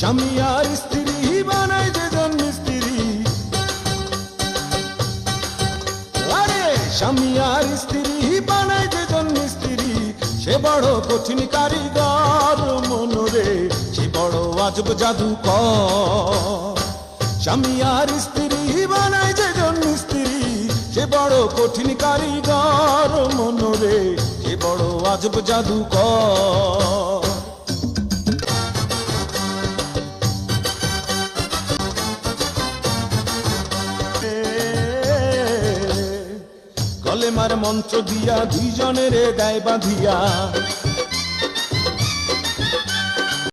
স্বামী আর স্ত্রী বানায় যেজন মিস্ত্রি, আরে স্বামী আর স্ত্রী বানায় যেজন মিস্ত্রি, সে বড় কঠিন কারিগর মনরে, সে বড় আজব জাদুকর। স্বামী আর স্ত্রী বানায় যেজন মিস্ত্রি, সে বড় কঠিন কারিগর মনরে, সে বড় আজব জাদুকর। কলেমার মন্ত্র দিয়া দুইজনের দেয় বাঁধিয়া,